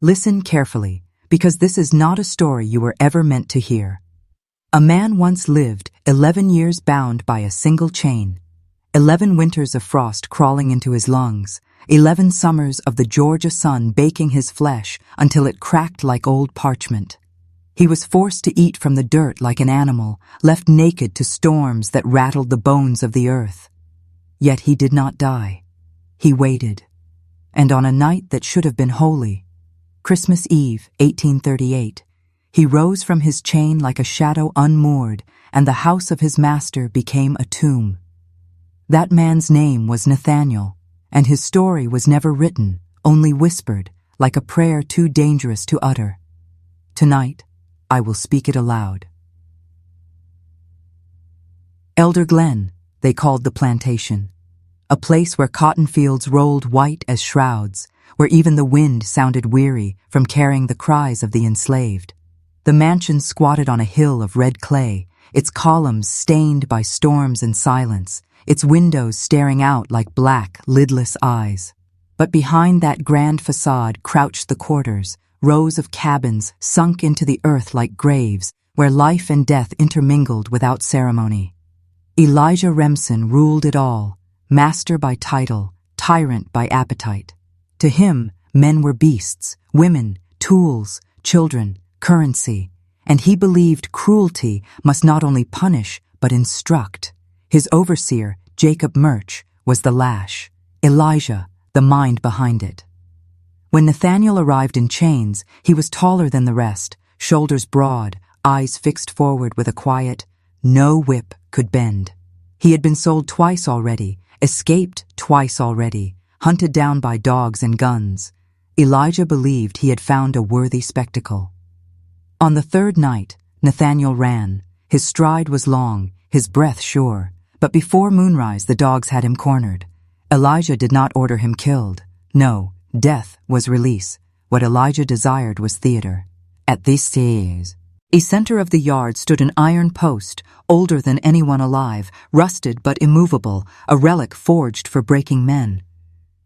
Listen carefully, because this is not a story you were ever meant to hear. A man once lived 11 years bound by a single chain, 11 winters of frost crawling into his lungs, 11 summers of the Georgia sun baking his flesh until it cracked like old parchment. He was forced to eat from the dirt like an animal, left naked to storms that rattled the bones of the earth. Yet he did not die. He waited. And on a night that should have been holy, Christmas Eve, 1838, he rose from his chain like a shadow unmoored, and the house of his master became a tomb. That man's name was Nathaniel, and his story was never written, only whispered, like a prayer too dangerous to utter. Tonight, I will speak it aloud. Elder Glen, they called the plantation, a place where cotton fields rolled white as shrouds, where even the wind sounded weary from carrying the cries of the enslaved. The mansion squatted on a hill of red clay, its columns stained by storms and silence, its windows staring out like black, lidless eyes. But behind that grand facade crouched the quarters, rows of cabins sunk into the earth like graves, where life and death intermingled without ceremony. Elijah Remsen ruled it all, master by title, tyrant by appetite. To him, men were beasts, women, tools, children, currency, and he believed cruelty must not only punish but instruct. His overseer, Jacob Murch, was the lash, Elijah, the mind behind it. When Nathaniel arrived in chains, he was taller than the rest, shoulders broad, eyes fixed forward with a quiet, no whip could bend. He had been sold twice already, escaped twice already, hunted down by dogs and guns. Elijah believed he had found a worthy spectacle. On the third night, Nathaniel ran. His stride was long, his breath sure, but before moonrise the dogs had him cornered. Elijah did not order him killed. No, death was release. What Elijah desired was theater. At this stage, a center of the yard stood an iron post, older than anyone alive, rusted but immovable, a relic forged for breaking men.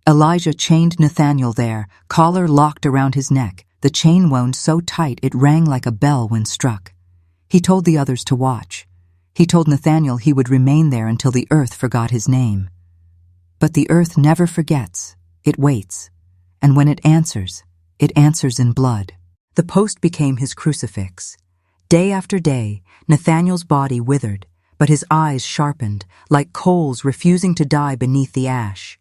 Elijah chained Nathaniel there, collar locked around his neck, the chain wound so tight it rang like a bell when struck. He told the others to watch. He told Nathaniel he would remain there until the earth forgot his name. But the earth never forgets. It waits. And when it answers in blood. The post became his crucifix. Day after day, Nathaniel's body withered, but his eyes sharpened, like coals refusing to die beneath the ash.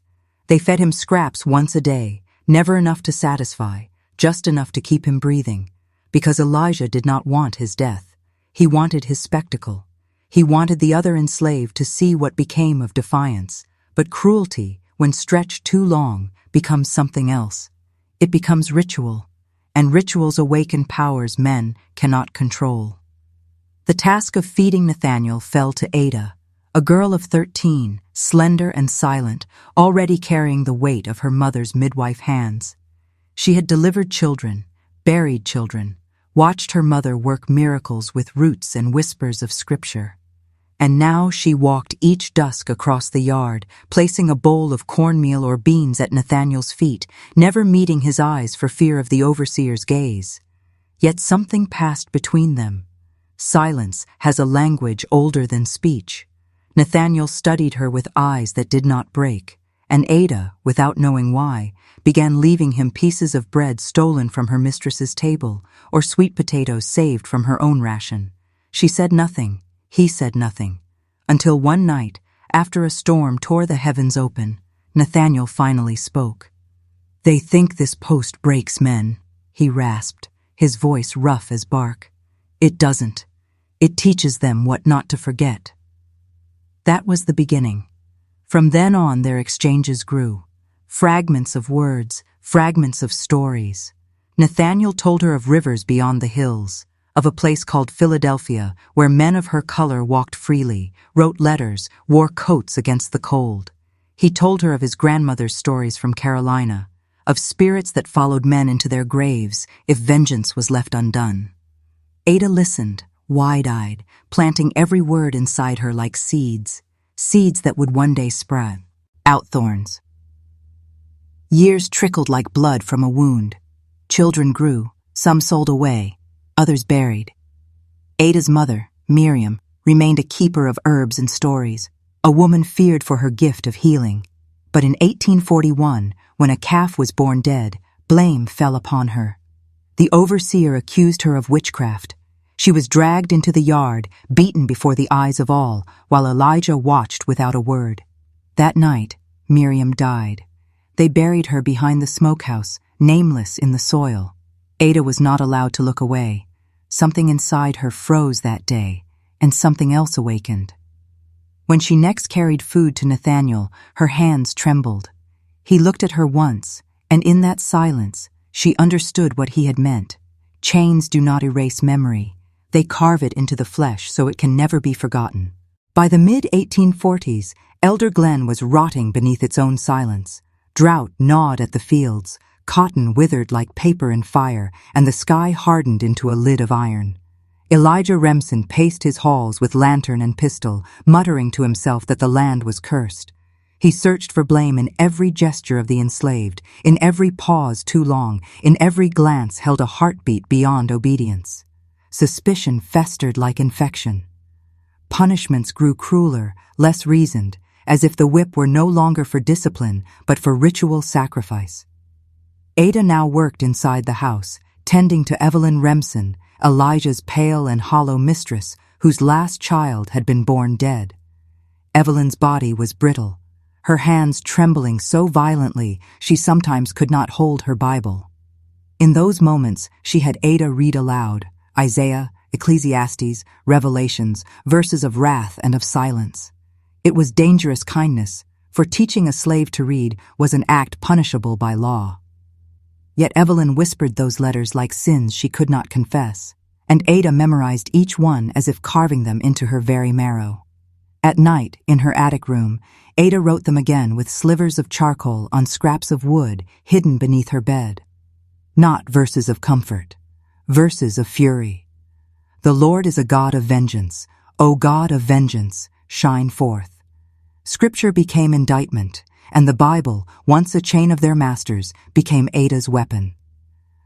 They fed him scraps once a day, never enough to satisfy, just enough to keep him breathing, because Elijah did not want his death. He wanted his spectacle. He wanted the other enslaved to see what became of defiance. But cruelty, when stretched too long, becomes something else. It becomes ritual, and rituals awaken powers men cannot control. The task of feeding Nathaniel fell to Ada, a girl of 13, slender and silent, already carrying the weight of her mother's midwife hands. She had delivered children, buried children, watched her mother work miracles with roots and whispers of scripture. And now she walked each dusk across the yard, placing a bowl of cornmeal or beans at Nathaniel's feet, never meeting his eyes for fear of the overseer's gaze. Yet something passed between them. Silence has a language older than speech. Nathaniel studied her with eyes that did not break, and Ada, without knowing why, began leaving him pieces of bread stolen from her mistress's table, or sweet potatoes saved from her own ration. She said nothing. He said nothing, until one night, after a storm tore the heavens open, Nathaniel finally spoke. "They think this post breaks men," he rasped, his voice rough as bark. "It doesn't. It teaches them what not to forget." That was the beginning. From then on their exchanges grew. Fragments of words, fragments of stories. Nathaniel told her of rivers beyond the hills, of a place called Philadelphia where men of her color walked freely, wrote letters, wore coats against the cold. He told her of his grandmother's stories from Carolina, of spirits that followed men into their graves if vengeance was left undone. Ada listened, wide-eyed, planting every word inside her like seeds, seeds that would one day sprout out thorns. Years trickled like blood from a wound. Children grew, some sold away, others buried. Ada's mother, Miriam, remained a keeper of herbs and stories, a woman feared for her gift of healing. But in 1841, when a calf was born dead, blame fell upon her. The overseer accused her of witchcraft. She was dragged into the yard, beaten before the eyes of all, while Elijah watched without a word. That night, Miriam died. They buried her behind the smokehouse, nameless in the soil. Ada was not allowed to look away. Something inside her froze that day, and something else awakened. When she next carried food to Nathaniel, her hands trembled. He looked at her once, and in that silence, she understood what he had meant. Chains do not erase memory. They carve it into the flesh so it can never be forgotten. By the mid-1840s, Elder Glen was rotting beneath its own silence. Drought gnawed at the fields, cotton withered like paper in fire, and the sky hardened into a lid of iron. Elijah Remsen paced his halls with lantern and pistol, muttering to himself that the land was cursed. He searched for blame in every gesture of the enslaved, in every pause too long, in every glance held a heartbeat beyond obedience. Suspicion festered like infection. Punishments grew crueler, less reasoned, as if the whip were no longer for discipline, but for ritual sacrifice. Ada now worked inside the house, tending to Evelyn Remsen, Elijah's pale and hollow mistress, whose last child had been born dead. Evelyn's body was brittle, her hands trembling so violently she sometimes could not hold her Bible. In those moments, she had Ada read aloud, Isaiah, Ecclesiastes, Revelations, verses of wrath and of silence. It was dangerous kindness, for teaching a slave to read was an act punishable by law. Yet Evelyn whispered those letters like sins she could not confess, and Ada memorized each one as if carving them into her very marrow. At night, in her attic room, Ada wrote them again with slivers of charcoal on scraps of wood hidden beneath her bed. Not verses of comfort, verses of fury. The Lord is a God of vengeance. O God of vengeance, shine forth. Scripture became indictment, and the Bible, once a chain of their masters, became Ada's weapon.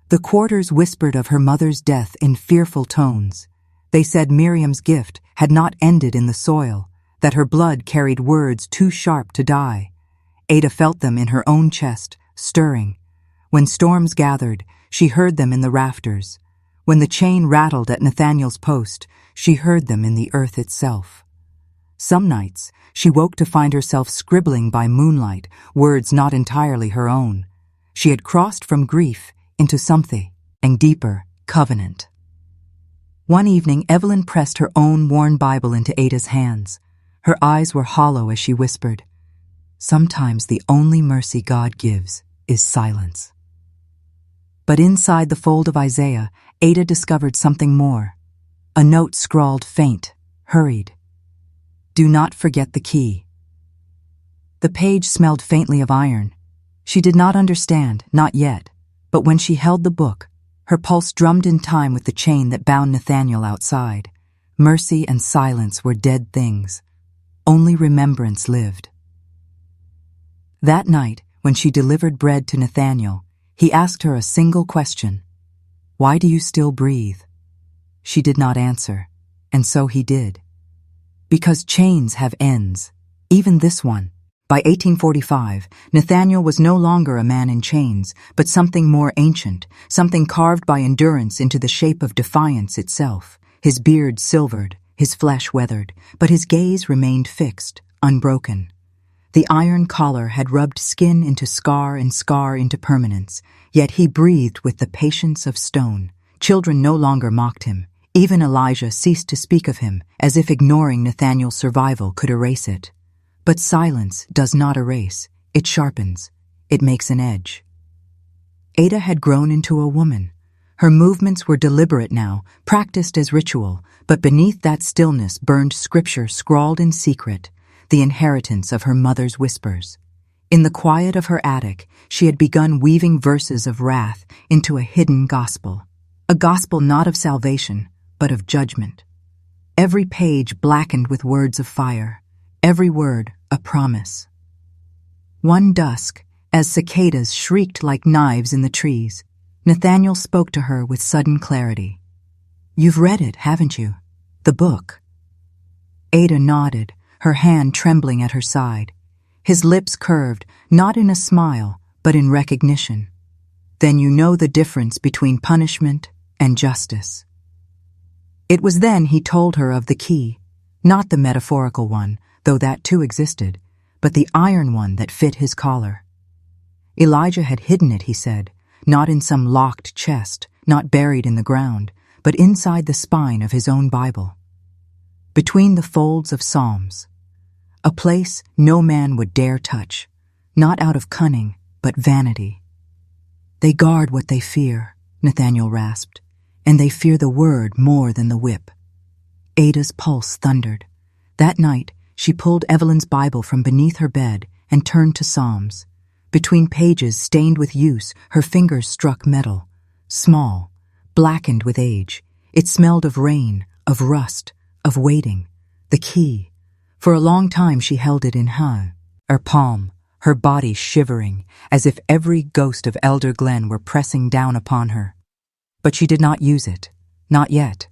The quarters whispered of her mother's death in fearful tones. They said Miriam's gift had not ended in the soil, that her blood carried words too sharp to die. Ada felt them in her own chest, stirring. When storms gathered, she heard them in the rafters. When the chain rattled at Nathaniel's post, she heard them in the earth itself. Some nights, she woke to find herself scribbling by moonlight, words not entirely her own. She had crossed from grief into something deeper, covenant. One evening, Evelyn pressed her own worn Bible into Ada's hands. Her eyes were hollow as she whispered, "Sometimes the only mercy God gives is silence." But inside the fold of Isaiah, Ada discovered something more. A note scrawled faint, hurried. "Do not forget the key." The page smelled faintly of iron. She did not understand, not yet, but when she held the book, her pulse drummed in time with the chain that bound Nathaniel outside. Mercy and silence were dead things. Only remembrance lived. That night, when she delivered bread to Nathaniel, he asked her a single question. "Why do you still breathe?" She did not answer, and so he did. Because chains have ends, even this one. By 1845, Nathaniel was no longer a man in chains, but something more ancient, something carved by endurance into the shape of defiance itself. His beard silvered, his flesh weathered, but his gaze remained fixed, unbroken. The iron collar had rubbed skin into scar and scar into permanence, yet he breathed with the patience of stone. Children no longer mocked him. Even Elijah ceased to speak of him, as if ignoring Nathaniel's survival could erase it. But silence does not erase. It sharpens. It makes an edge. Ada had grown into a woman. Her movements were deliberate now, practiced as ritual, but beneath that stillness burned scripture scrawled in secret, the inheritance of her mother's whispers. In the quiet of her attic, she had begun weaving verses of wrath into a hidden gospel. A gospel not of salvation, but of judgment. Every page blackened with words of fire, every word a promise. One dusk, as cicadas shrieked like knives in the trees, Nathaniel spoke to her with sudden clarity. "You've read it, haven't you? The book?" Ada nodded, her hand trembling at her side. His lips curved, not in a smile, but in recognition. "Then you know the difference between punishment and justice." It was then he told her of the key, not the metaphorical one, though that too existed, but the iron one that fit his collar. Elijah had hidden it, he said, not in some locked chest, not buried in the ground, but inside the spine of his own Bible. Between the folds of Psalms, a place no man would dare touch, not out of cunning, but vanity. "They guard what they fear," Nathaniel rasped, "and they fear the word more than the whip." Ada's pulse thundered. That night, she pulled Evelyn's Bible from beneath her bed and turned to Psalms. Between pages stained with use, her fingers struck metal. Small, blackened with age. It smelled of rain, of rust, of waiting. The key. For a long time she held it in her palm, her body shivering, as if every ghost of Elder Glen were pressing down upon her. But she did not use it. Not yet.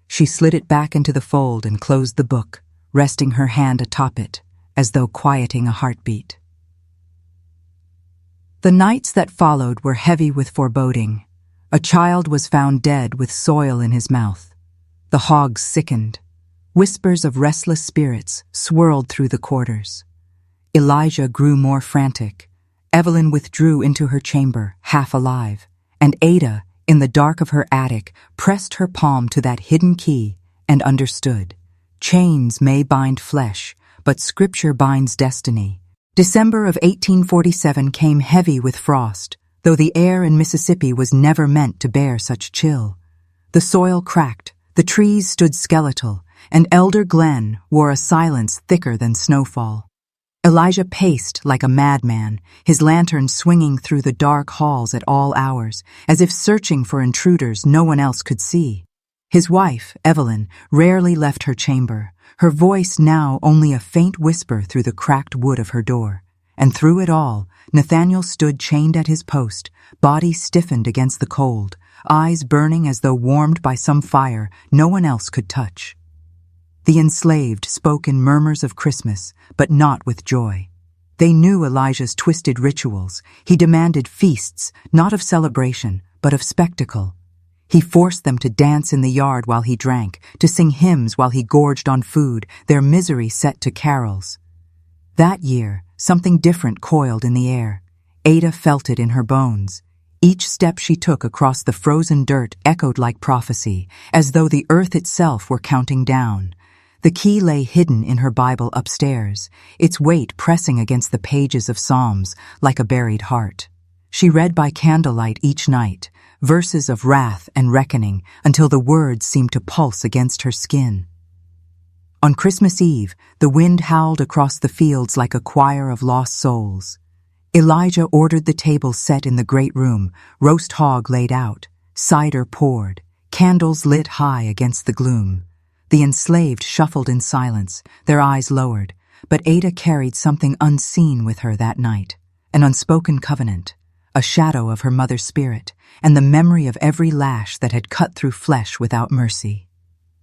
She slid it back into the fold and closed the book, resting her hand atop it, as though quieting a heartbeat. The nights that followed were heavy with foreboding. A child was found dead with soil in his mouth. The hogs sickened. Whispers of restless spirits swirled through the quarters. Elijah grew more frantic. Evelyn withdrew into her chamber, half alive, and Ada, in the dark of her attic, pressed her palm to that hidden key and understood. Chains may bind flesh, but Scripture binds destiny. December of 1847 came heavy with frost, though the air in Mississippi was never meant to bear such chill. The soil cracked, the trees stood skeletal, and Elder Glen wore a silence thicker than snowfall. Elijah paced like a madman, his lantern swinging through the dark halls at all hours, as if searching for intruders no one else could see. His wife, Evelyn, rarely left her chamber, her voice now only a faint whisper through the cracked wood of her door. And through it all, Nathaniel stood chained at his post, body stiffened against the cold, eyes burning as though warmed by some fire no one else could touch. The enslaved spoke in murmurs of Christmas, but not with joy. They knew Elijah's twisted rituals. He demanded feasts, not of celebration, but of spectacle. He forced them to dance in the yard while he drank, to sing hymns while he gorged on food, their misery set to carols. That year, something different coiled in the air. Ada felt it in her bones. Each step she took across the frozen dirt echoed like prophecy, as though the earth itself were counting down. The key lay hidden in her Bible upstairs, its weight pressing against the pages of Psalms like a buried heart. She read by candlelight each night, verses of wrath and reckoning, until the words seemed to pulse against her skin. On Christmas Eve, the wind howled across the fields like a choir of lost souls. Elijah ordered the table set in the great room, roast hog laid out, cider poured, candles lit high against the gloom. The enslaved shuffled in silence, their eyes lowered, but Ada carried something unseen with her that night, an unspoken covenant, a shadow of her mother's spirit, and the memory of every lash that had cut through flesh without mercy.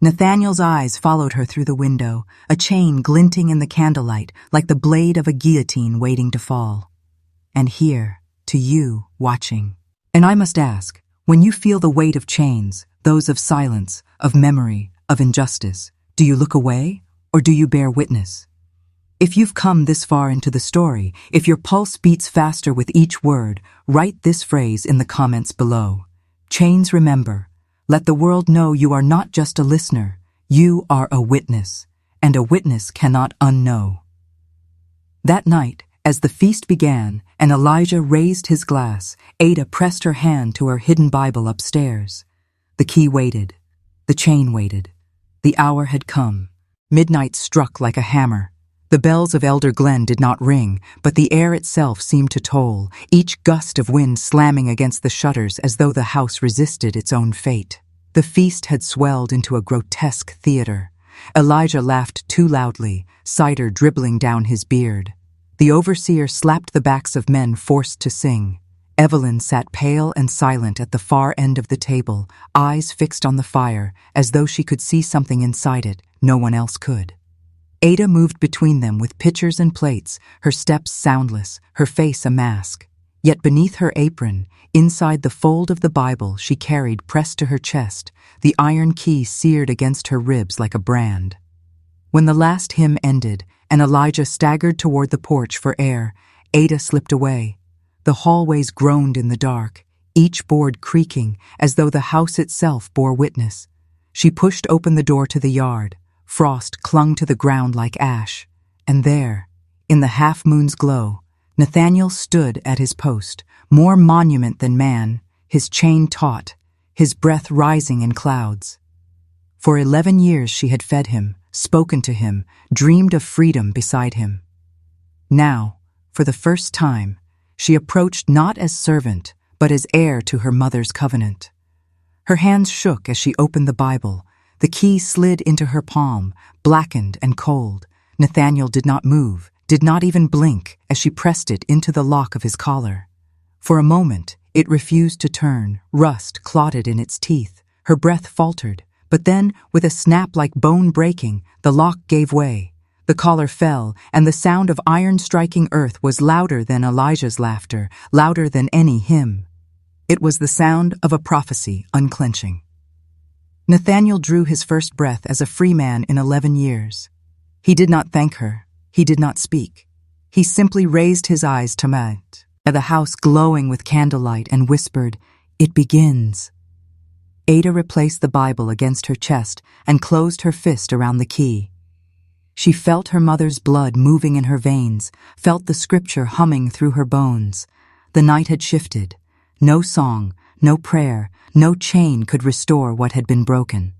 Nathaniel's eyes followed her through the window, a chain glinting in the candlelight like the blade of a guillotine waiting to fall. And here, to you, watching. And I must ask, when you feel the weight of chains, those of silence, of memory, of injustice, do you look away, or do you bear witness? If you've come this far into the story, if your pulse beats faster with each word, write this phrase in the comments below. Chains, remember. Let the world know you are not just a listener, you are a witness, and a witness cannot unknow. That night, as the feast began and Elijah raised his glass, Ada pressed her hand to her hidden Bible upstairs. The key waited. The chain waited. The hour had come. Midnight struck like a hammer. The bells of Elder Glen did not ring, but the air itself seemed to toll, each gust of wind slamming against the shutters as though the house resisted its own fate. The feast had swelled into a grotesque theater. Elijah laughed too loudly, cider dribbling down his beard. The overseer slapped the backs of men forced to sing. Evelyn sat pale and silent at the far end of the table, eyes fixed on the fire, as though she could see something inside it no one else could. Ada moved between them with pitchers and plates, her steps soundless, her face a mask. Yet beneath her apron, inside the fold of the Bible she carried pressed to her chest, the iron key seared against her ribs like a brand. When the last hymn ended, and Elijah staggered toward the porch for air, Ada slipped away. The hallways groaned in the dark, each board creaking as though the house itself bore witness. She pushed open the door to the yard. Frost clung to the ground like ash, and there, in the half-moon's glow, Nathaniel stood at his post, more monument than man, his chain taut, his breath rising in clouds. For 11 years she had fed him, spoken to him, dreamed of freedom beside him. Now, for the first time, she approached not as servant, but as heir to her mother's covenant. Her hands shook as she opened the Bible. The key slid into her palm, blackened and cold. Nathaniel did not move, did not even blink as she pressed it into the lock of his collar. For a moment, it refused to turn, rust clotted in its teeth. Her breath faltered, but then, with a snap like bone breaking, the lock gave way. The collar fell, and the sound of iron striking earth was louder than Elijah's laughter, louder than any hymn. It was the sound of a prophecy unclenching. Nathaniel drew his first breath as a free man in 11 years. He did not thank her. He did not speak. He simply raised his eyes to the house glowing with candlelight and whispered, "It begins." Ada replaced the Bible against her chest and closed her fist around the key. She felt her mother's blood moving in her veins, felt the scripture humming through her bones. The night had shifted. No song, no prayer, no chain could restore what had been broken.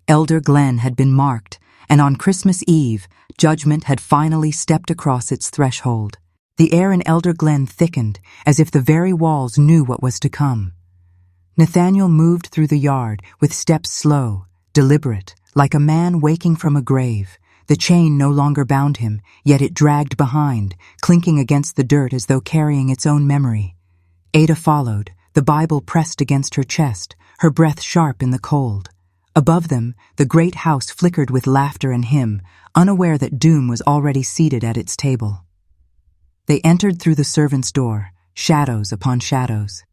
Elder Glen had been marked, and on Christmas Eve, judgment had finally stepped across its threshold. The air in Elder Glen thickened, as if the very walls knew what was to come. Nathaniel moved through the yard with steps slow, deliberate, like a man waking from a grave. The chain no longer bound him, yet it dragged behind, clinking against the dirt as though carrying its own memory. Ada followed, the Bible pressed against her chest, her breath sharp in the cold. Above them, the great house flickered with laughter and hymn, unaware that doom was already seated at its table. They entered through the servants' door, shadows upon shadows.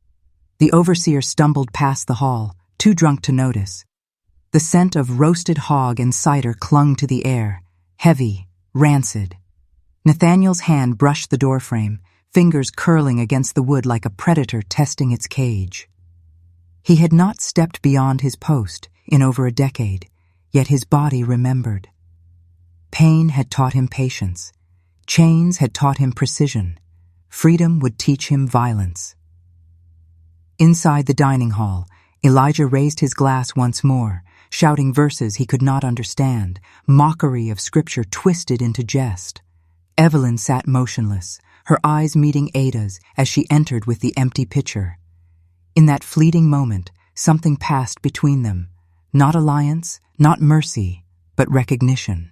The overseer stumbled past the hall, too drunk to notice. The scent of roasted hog and cider clung to the air, heavy, rancid. Nathaniel's hand brushed the doorframe, fingers curling against the wood like a predator testing its cage. He had not stepped beyond his post in over a decade, yet his body remembered. Pain had taught him patience. Chains had taught him precision. Freedom would teach him violence. Inside the dining hall, Elijah raised his glass once more, shouting verses he could not understand, mockery of scripture twisted into jest. Evelyn sat motionless, her eyes meeting Ada's as she entered with the empty pitcher. In that fleeting moment, something passed between them. Not alliance, not mercy, but recognition.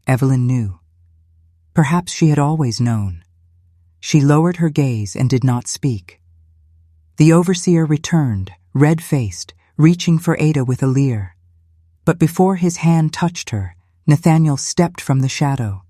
Evelyn knew. Perhaps she had always known. She lowered her gaze and did not speak. The overseer returned, red-faced, reaching for Ada with a leer. But before his hand touched her, Nathaniel stepped from the shadow.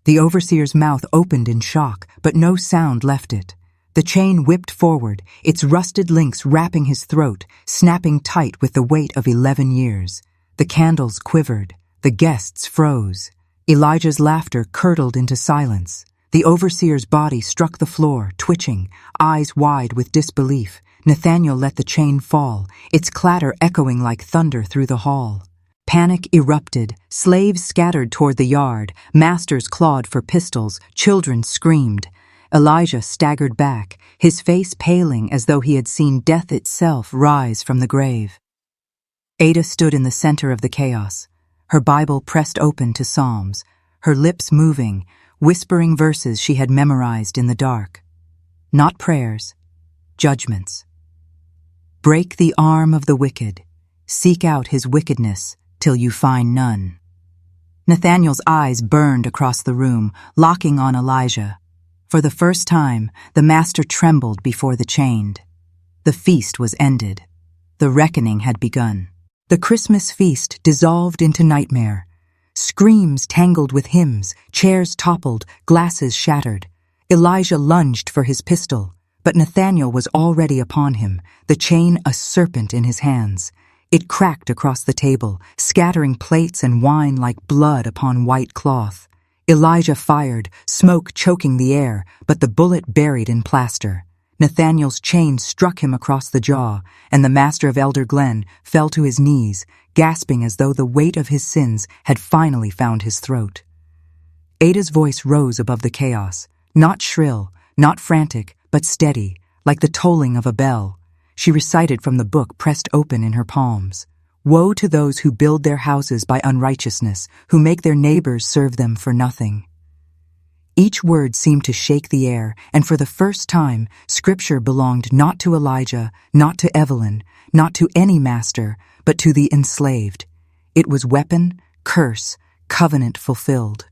The overseer's mouth opened in shock, but no sound left it. The chain whipped forward, its rusted links wrapping his throat, snapping tight with the weight of 11 years. The candles quivered. The guests froze. Elijah's laughter curdled into silence. The overseer's body struck the floor, twitching, eyes wide with disbelief. Nathaniel let the chain fall, its clatter echoing like thunder through the hall. Panic erupted. Slaves scattered toward the yard. Masters clawed for pistols. Children screamed. Elijah staggered back, his face paling as though he had seen death itself rise from the grave. Ada stood in the center of the chaos, her Bible pressed open to Psalms, her lips moving, whispering verses she had memorized in the dark. Not prayers, judgments. Break the arm of the wicked. Seek out his wickedness till you find none. Nathaniel's eyes burned across the room, locking on Elijah. For the first time, the master trembled before the chained. The feast was ended. The reckoning had begun. The Christmas feast dissolved into nightmare. Screams tangled with hymns, chairs toppled, glasses shattered. Elijah lunged for his pistol, but Nathaniel was already upon him, the chain a serpent in his hands. It cracked across the table, scattering plates and wine like blood upon white cloth. Elijah fired, smoke choking the air, but the bullet buried in plaster. Nathaniel's chain struck him across the jaw, and the master of Elder Glen fell to his knees, gasping as though the weight of his sins had finally found his throat. Ada's voice rose above the chaos, not shrill, not frantic, but steady, like the tolling of a bell. She recited from the book pressed open in her palms. Woe to those who build their houses by unrighteousness, who make their neighbors serve them for nothing. Each word seemed to shake the air, and for the first time, Scripture belonged not to Elijah, not to Evelyn, not to any master, but to the enslaved. It was weapon, curse, covenant fulfilled.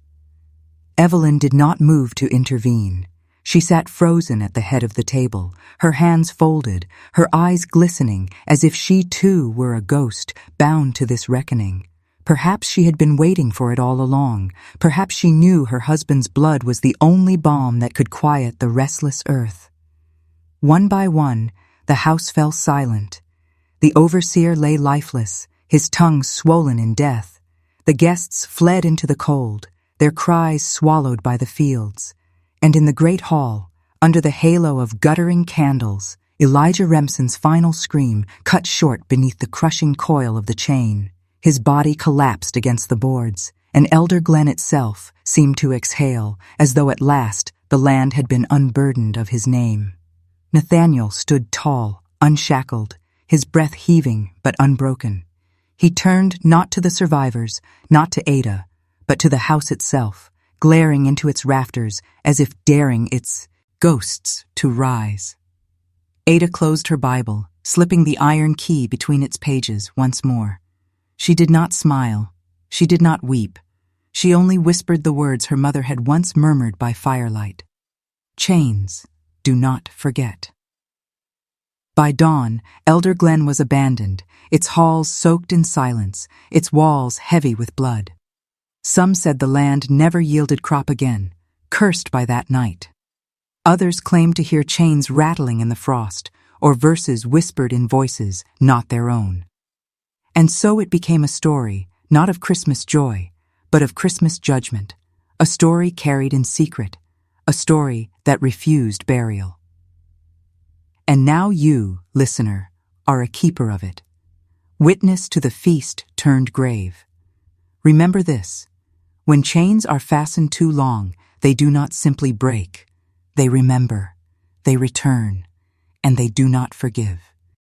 Evelyn did not move to intervene. She sat frozen at the head of the table, her hands folded, her eyes glistening, as if she too were a ghost bound to this reckoning. Perhaps she had been waiting for it all along. Perhaps she knew her husband's blood was the only balm that could quiet the restless earth. One by one, the house fell silent. The overseer lay lifeless, his tongue swollen in death. The guests fled into the cold, their cries swallowed by the fields. And in the great hall, under the halo of guttering candles, Elijah Remsen's final scream cut short beneath the crushing coil of the chain. His body collapsed against the boards, and Elder Glen itself seemed to exhale, as though at last the land had been unburdened of his name. Nathaniel stood tall, unshackled, his breath heaving but unbroken. He turned not to the survivors, not to Ada, but to the house itself, glaring into its rafters as if daring its ghosts to rise. Ada closed her Bible, slipping the iron key between its pages once more. She did not smile. She did not weep. She only whispered the words her mother had once murmured by firelight. Chains, do not forget. By dawn, Elder Glen was abandoned, its halls soaked in silence, its walls heavy with blood. Some said the land never yielded crop again, cursed by that night. Others claimed to hear chains rattling in the frost, or verses whispered in voices not their own. And so it became a story, not of Christmas joy, but of Christmas judgment, a story carried in secret, a story that refused burial. And now you, listener, are a keeper of it, witness to the feast turned grave. Remember this: when chains are fastened too long, they do not simply break. They remember, they return, and they do not forgive.